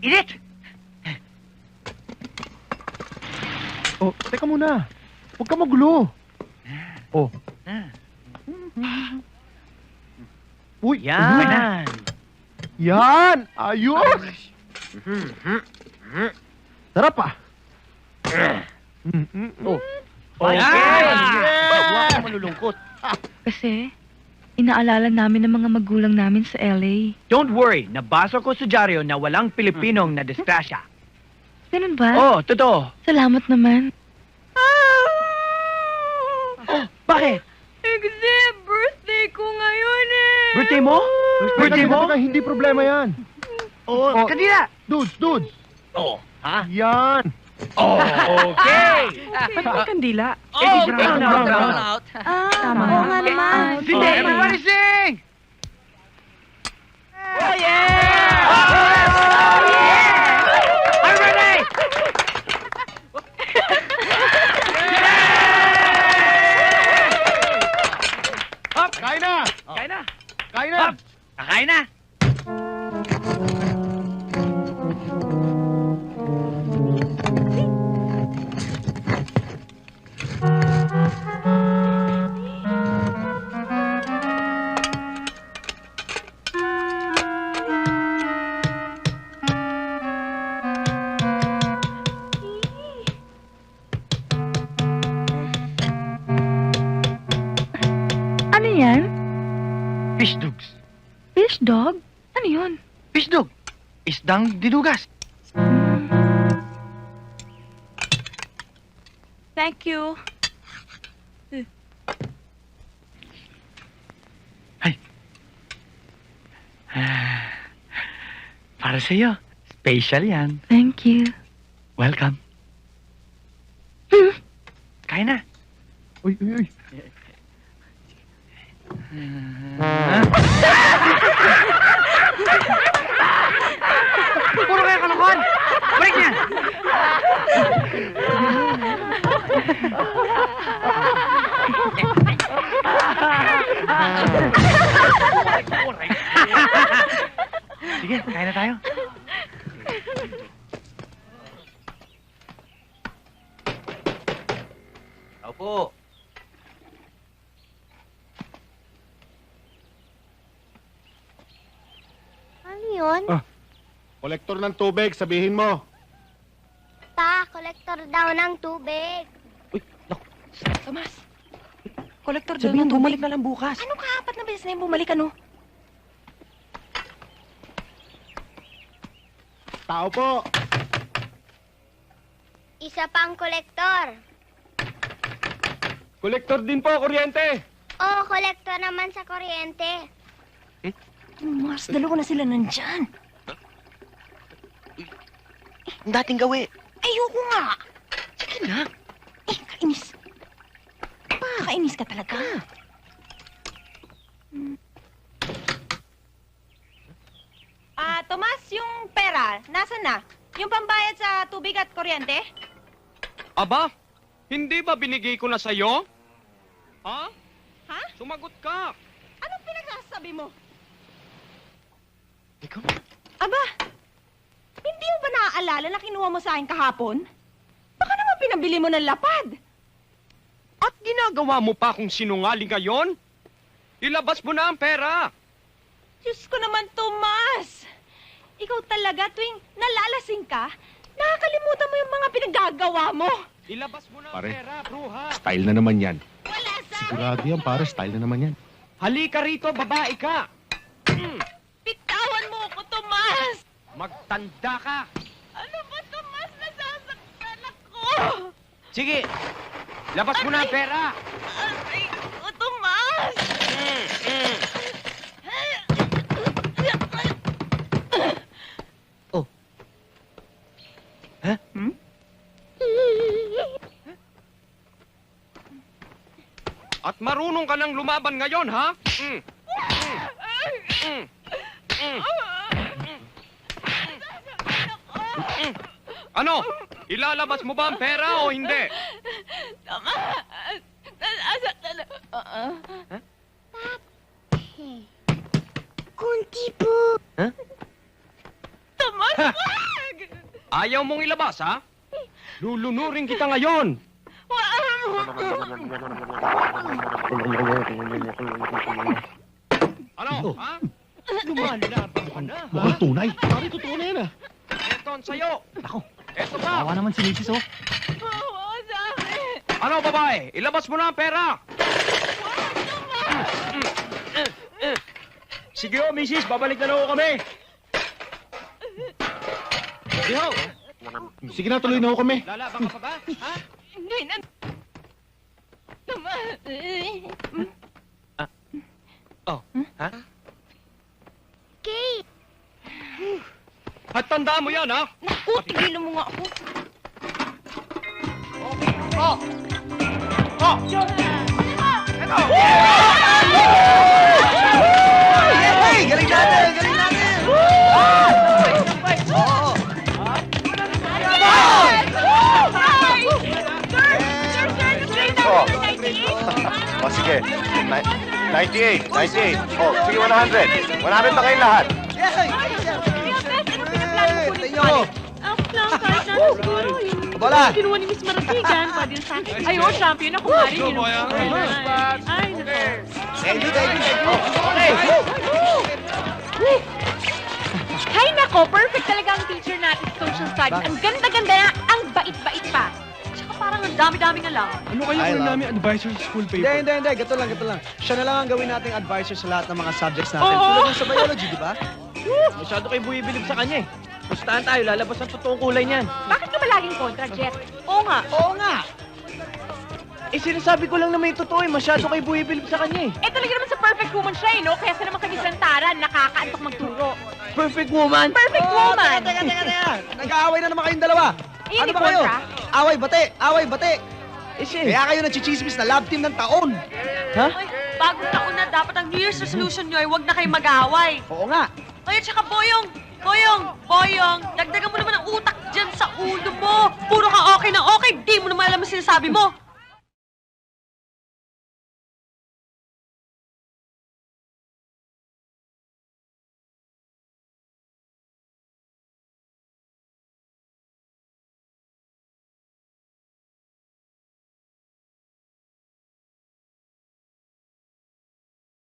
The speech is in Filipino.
Init! Oh, teka muna. Huwag ka magulo. Oh. Uy, Yan! yan! Ayos! Sarap ah. Oh. Okay! Yeah! Huwag ka malulungkot. Kasi, inaalala namin ng mga magulang namin sa LA. Don't worry, nabasa ko sa dyaryo na walang Pilipinong na disgrasya. Ganun ba? Oh, totoo. Salamat naman. Oh, bakit? Kasi birthday ko ngayon eh. Birthday mo? Birthday mo? Teka, hindi problema yan. Oh, Oh. kanina. Dudes. Oh, ha? Yan. Oh, okay. Ba't may kandila? Oh, brown out. Tama. Oo nga naman. Sige, everybody sing! Oh, yeah! I'm ready! Hop! Kain na! Kain na! Kain na! Hop! Kakain na! Ano yan? Fish dogs. Fish dog? Ano yun? Fish dog. Isdang dinugas. Thank you. Para sa'yo. Special yan. Thank you. Welcome. Kain na. Uy. Puro kayo kalokohan! Balik niyan! Sige, kain na tayo. Opo. Ano yun? Kolektor ng tubig, sabihin mo. Pa, kolektor daw ng tubig. Tomas, kolektor daw ng bumalik na lang bukas. Ano ka? Apat na beses na yung bumalik, ano? Tao po. Isa pang kolektor. Kolektor din po, kuryente. Oo, kolektor naman sa kuryente. Mas, dalawa na sila nandyan. Ang dating gawi. Ayoko nga. Sige na. Kainis. Kainis ka talaga. Tomas, yung pera, nasan na? Yung pambayad sa tubig at kuryente? Aba, hindi ba binigay ko na sa'yo? Ha? Ha? Sumagot ka. Anong pinagsasabi mo? Ikaw? Aba, hindi mo ba naaalala na kinuha mo sa akin kahapon? Baka naman pinabili mo ng lapad. At ginagawa mo pa akong sinungaling ngayon? Ilabas mo na ang pera. Diyos ko naman, Tomas. Ikaw talaga, tuwing nalalasing ka, nakakalimutan mo yung mga pinaggagawa mo. Ilabas mo na ang Pare. pera, bruha. Style na naman yan. Wala sa Sigurado yan, pare. Style na naman yan. Halika rito, babae ka. Bitawan mo ako, Tomas! Magtanda ka. Ano ba, Tomas? Nasasaktan ako! Sige, labas mo na ang pera. Aray ko, Tomas! At marunong ka nang lumaban ngayon, ha? Ano? Ilalabas mo ba ang pera o hindi? Tomas! Nasasaktan ako. Kunti po. Tomas! Ayaw mong ilabas, ha? Lulunurin kita ngayon. Ano, ha? Lumalapang ka na, ha? Mukhang tunay. Pare, totoo na yan ah. Eto ang sayo. Ako, Eto pa. awa naman si Mrs. oh. Oo, sa akin. Ano, babae? Ilabas mo na ang pera. Sige oh, Mrs. Babalik na ho kami. Sige ho. Sige na, tuloy na ho kami. Lalaban ka pa ba? Ha? Hindi na. Naman. Kate, At tandaan mo yan, ha? Naku, tigilan mo nga ako. Hey, galing natin! Galing natin! O sige, 98, 98. O, sige 100. 100 na kayong lahat. Ang lang, kahit na siguro yung Bola! kinuha ni Miss Maratigan, pwede sa akin. Ay, oh, champion ako, Mari. Ay, Thank you, thank you, thank you. Okay! Hay nako, perfect talaga ang teacher natin sa social studies. Ang ganda-ganda na, ang bait-bait pa. Tsaka parang ang dami-dami na lang. Ano kayo kung namin advisor sa school paper? Hindi. Gato lang. Siya na lang ang gawin nating advisor sa lahat ng mga subjects natin. Oo. Tulad ng sa biology, di ba? Masyado kayo buwibilib sa kanya eh. Pustahan tayo, lalabas ang totoong kulay niyan. Bakit ka ba laging kontra, Jet? Oo nga. Oo nga. Eh sinasabi ko lang na may totoo eh, masyado kayo buwibilib sa kanya eh. Eh talaga naman sa perfect woman siya, eh, no? Kaya sa naman kami santaran, nakakaantok magturo. Perfect woman! Perfect Oo, woman! Teka. Nag-aaway na naman kayong dalawa. Eh, Ano di ba kayo? kontra? Away, bate. Eh siya Kaya kayo nagchichismis na love team ng taon. Ay, bagong taon na, dapat ang New Year's resolution nyo ay huwag na kayo mag-aaway. Oo nga. Ay, tsaka Boyong, dagdagan mo naman ang utak dyan sa ulo mo. Puro ka okay na okay, di mo naman alam ang sinasabi mo.